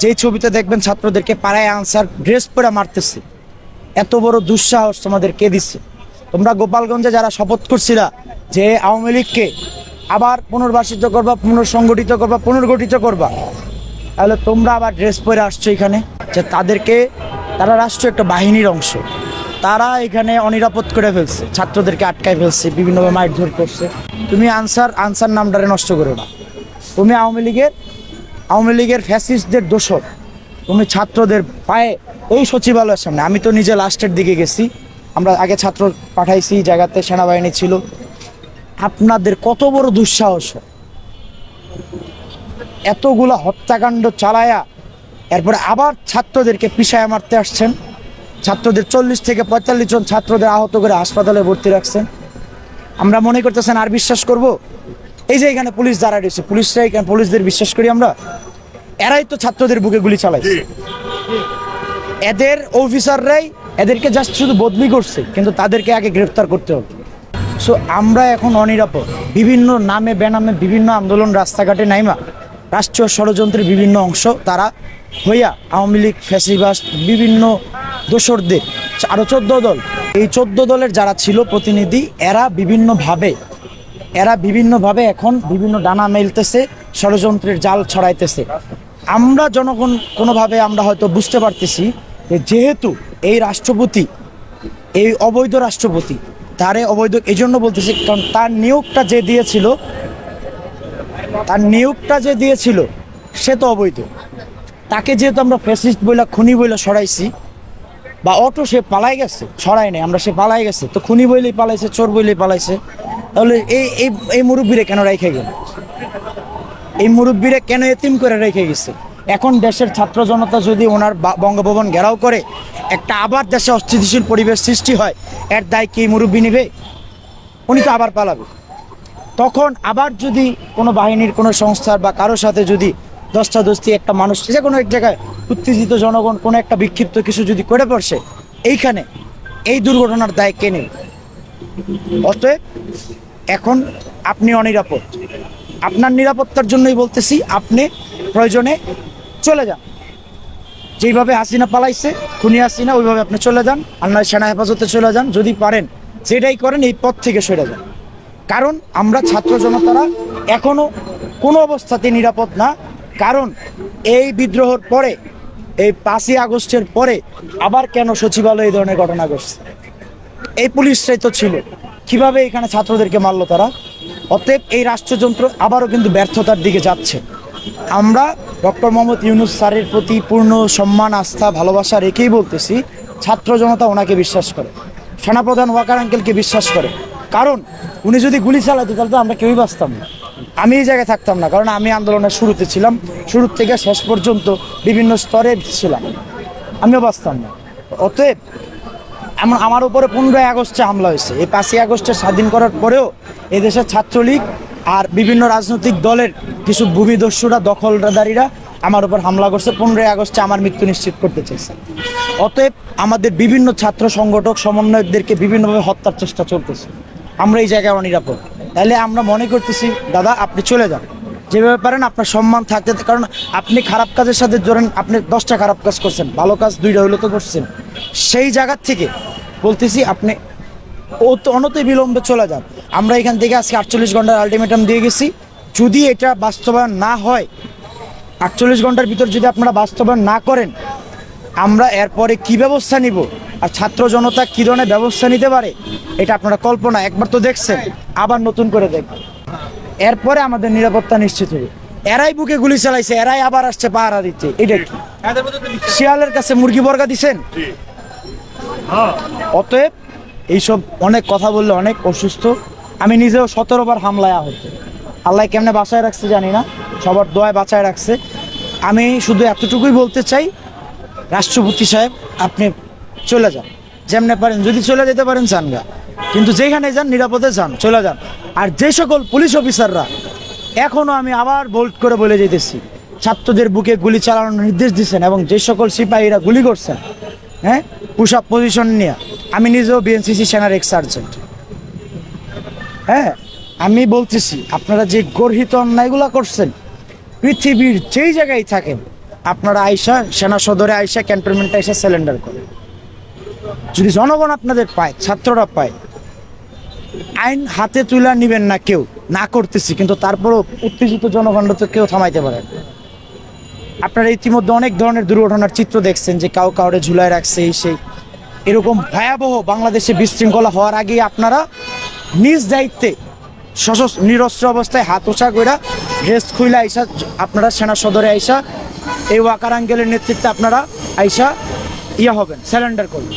যেই ছবিতে দেখবেন ছাত্রদেরকে পাড়ায় আনসার ড্রেস পরে মারতেছে। এত বড় দুঃসাহস তোমাদের কে দিচ্ছে? তোমরা গোপালগঞ্জে যারা শপথ করছিলা যে আওয়ামী লীগকে আবার পুনর্বাসিত করবা, পুনর্সংগঠিত করবা, পুনর্গঠিত করবা, তাহলে তোমরা আবার ড্রেস পরে আসছো এখানে। যে তারা রাষ্ট্র একটা বাহিনীর অংশ, তারা এখানে অনিরাপদ করে ফেলছে, ছাত্রদেরকে আটকায় ফেলছে, বিভিন্নভাবে মারধর করছে। তুমি আনসার নামটারে নষ্ট করো না। তুমি আওয়ামী লীগের ফ্যাসিস্টদের দোষর। তুমি ছাত্রদের পায়ে এই সচিবালয়ের সামনে, আমি তো নিজে লাস্টের দিকে গেছি, আমরা আগে ছাত্র পাঠাইছি জায়গাতে, সেনাবাহিনী ছিল। আপনাদের কত বড় দুঃসাহস, এতগুলা হত্যাকাণ্ড চালায়া এরপরে আবার ছাত্রদেরকে পিছায় মারতে আসছেন। ছাত্রদের 40 থেকে 45 জন ছাত্রদের আহত করে হাসপাতালে ভর্তি রাখছেন। আমরা মনে করতেছেন আর বিশ্বাস করব? এই যে এখানে পুলিশ দাঁড়ায় রয়েছে, পুলিশদের বিশ্বাস করি আমরা? এরাই তো ছাত্রদের বুকে গুলি চালাইছে। এদের অফিসাররাই এদেরকে জাস্ট শুধু বদলি করছে, কিন্তু তাদেরকে আগে গ্রেফতার করতে হবে। সো আমরা এখন অনিরাপদ। বিভিন্ন নামে বেনামে বিভিন্ন আন্দোলন রাস্তাঘাটে নাইমা রাষ্ট্রীয় ষড়যন্ত্রের বিভিন্ন অংশ তারা হইয়া আওয়ামী লীগ, ফ্যাসিবাস্ট, বিভিন্ন দোসরদের আরও 14 দল, এই 14 দলের যারা ছিল প্রতিনিধি, এরা বিভিন্নভাবে এখন বিভিন্ন ডানা মেলতেছে, ষড়যন্ত্রের জাল ছড়াইতেছে। আমরা জনগণ কোনোভাবে আমরা হয়তো বুঝতে পারতেছি যে যেহেতু এই রাষ্ট্রপতি, এই অবৈধ রাষ্ট্রপতি, তারে অবৈধ এই জন্য বলতেছি কারণ তার নিয়োগটা যে দিয়েছিল সে তো অবৈধ। তাকে যেহেতু আমরা ফ্যাসিস্ট বইলা, খুনি বইলা সরাইছি, বা অটো সে পালাই গেছে, সরাই নাই আমরা, সে পালাই গেছে, তো খুনি বইলেই পালাইছে, চোর বইলেই পালাইছে, তাহলে এই মুরব্বীরে কেন রেখে গেল? এই মুরব্বীরে কেন এতিম করে রেখে গেছে? এখন দেশের ছাত্র জনতা যদি ওনার বঙ্গভবন ঘেরাও করে একটা আবার দেশে অস্থিতিশীল পরিবেশ সৃষ্টি হয়, এর দায় কি মুরব্বী নিবে? উনি তো আবার পালাবে। তখন আবার যদি কোনো বাহিনীর, কোনো সংস্থার বা কারোর সাথে যদি দস্তাদস্তি একটা মানুষ, যে কোনো এক জায়গায় উত্তেজিত জনগণ কোনো একটা বিক্ষিপ্ত কিছু যদি করে পড়ছে, এইখানে এই দুর্ঘটনার দায় কে নেবে? অতএব এখন আপনি অনিরাপদ। আপনার নিরাপত্তার জন্যই বলতেছি, আপনি প্রয়োজনে চলে যান। যেইভাবে হাসিনা পালাইছে, খুনি হাসিনা, ওইভাবে আপনি চলে যান, আর নয় সেনা হেফাজতে চলে যান। যদি পারেন যেটাই করেন এই পথ থেকে সরে যান। কারণ আমরা ছাত্র জনতারা এখনও কোনো অবস্থাতে নিরাপদ না। কারণ এই বিদ্রোহের পরে, এই 5ই আগস্টের পরে আবার কেন সচিবালয়ে এই ধরনের ঘটনা ঘটছে? এই পুলিশরাই তো ছিল, কিভাবে এখানে ছাত্রদেরকে মারলো তারা? অতএব এই রাষ্ট্রযন্ত্র আবারও কিন্তু ব্যর্থতার দিকে যাচ্ছে। আমরা ডক্টর মোহাম্মদ ইউনূস স্যারের প্রতি পূর্ণ সম্মান, আস্থা, ভালোবাসা রেখেই বলতেছি, ছাত্র জনতা ওনাকে বিশ্বাস করে, সেনাপ্রধান ওয়াকার আঙ্কেলকে বিশ্বাস করে। কারণ উনি যদি গুলি চালাতো তাহলে তো আমরা কেউই বাঁচতাম না, আমি এই জায়গায় থাকতাম না। কারণ আমি আন্দোলনের শুরুতে ছিলাম, শুরুর থেকে শেষ পর্যন্ত বিভিন্ন স্তরে ছিলাম, আমিও বাঁচতাম না। অতএব আমার উপরে 15ই আগস্টে হামলা হয়েছে। এই 5ই আগস্টে স্বাধীন করার পরেও এদেশের ছাত্রলীগ আর বিভিন্ন রাজনৈতিক দলের কিছু ভূমিদস্যুরা, দখলদারীরা আমার উপর হামলা করছে। 15ই আগস্টে আমার মৃত্যু নিশ্চিত করতে চাইছে। অতএব আমাদের বিভিন্ন ছাত্র সংগঠক, সমন্বয়কদেরকে বিভিন্নভাবে হত্যার চেষ্টা চলতেছে। আমরা এই জায়গায় অনিরাপদ। তাহলে আমরা মনে করতেছি, দাদা আপনি চলে যান, যেভাবে পারেন আপনার সম্মান থাকতে। কারণ আপনি খারাপ কাজের সাথে ধরেন, আপনি 10টা খারাপ কাজ করছেন, ভালো কাজ 2টা হইলে তো করছেন। সেই জায়গার থেকে বলতেছি আপনি অনতি বিলম্বে চলে যান। আমরা এখান থেকে আজকে 48 ঘন্টার আলটিমেটাম দিয়ে গেছি। যদি এটা বাস্তবায়ন না হয়, 48 ঘন্টার ভিতর যদি আপনারা বাস্তবায়ন না করেন, আমরা এরপরে কি ব্যবস্থা নিব আর ছাত্র জনতা কী ধরনের ব্যবস্থা নিতে পারে, এটা আপনারা কল্পনা একবার তো দেখছেন, আবার নতুন করে দেখবেন। এরপরে আমাদের নিরাপত্তা নিশ্চিত হবে। এরাই বুকে গুলি চালাইছে, এরাই আবার আসছে পাহারা দিচ্ছে। এটা কি শিয়ালের কাছে মুরগি বর্গা দিচ্ছেন? অতএব এইসব অনেক কথা বললে অনেক অসুস্থ। আমি নিজেও 17 বার হামলায় আহত। আল্লাহ কেমনে বাঁচায় রাখছে জানি না, সবার দোয়ায় বাঁচায় রাখছে। আমি শুধু এতটুকুই বলতে চাই, রাষ্ট্রপতি সাহেব আপনি চলে যান, যেমনে পারেন, যদি চলে যেতে পারেন যান গা, কিন্তু যেখানে যান নিরাপদে যান, চলে যান। আর যে সকল পুলিশ অফিসাররা এখনও, আমি আবার বোল্ড করে বলে যেতেছি, ছাত্রদের বুকে গুলি চালানোর নির্দেশ দিচ্ছেন এবং যে সকল সিপাহীরা গুলি করছেন, হ্যাঁ, পুশ আপ পজিশন নিয়ে, আমি নিজেও বিএনসিসি সেনার এক্স সার্জেন্ট। হ্যাঁ, আমি বলতেছি আপনারা যে গর্হিত অন্যায়গুলো করছেন, পৃথিবীর যেই জায়গায় থাকেন আপনারা আইসা সেনা সদরে আইসা ক্যান্টনমেন্টে আইসা সিলিন্ডার করে। যদি জনগণ আপনাদের পায়, ছাত্ররা পায়, আইন হাতে তুলে নিবেন না কেউ, না করতেছি, কিন্তু তারপরও উত্তেজিত জনগণ তো কেউ থামাইতে পারে না। আপনারা ইতিমধ্যে অনেক ধরনের দুর্ঘটনার চিত্র দেখছেন, যে কাউরে ঝুলায় রাখছে, এই সেই। এরকম ভয়াবহ বাংলাদেশে বিশৃঙ্খলা হওয়ার আগেই আপনারা নিজ দায়িত্বে নিরস্ত্র অবস্থায় হাত ওচা কইরা ড্রেস খুইলা আইসা আপনারা সেনা সদরে আইসা এই ওয়াকার আঙ্কেলের নেতৃত্বে আপনারা আইসা হবেন, স্যালেন্ডার করবেন।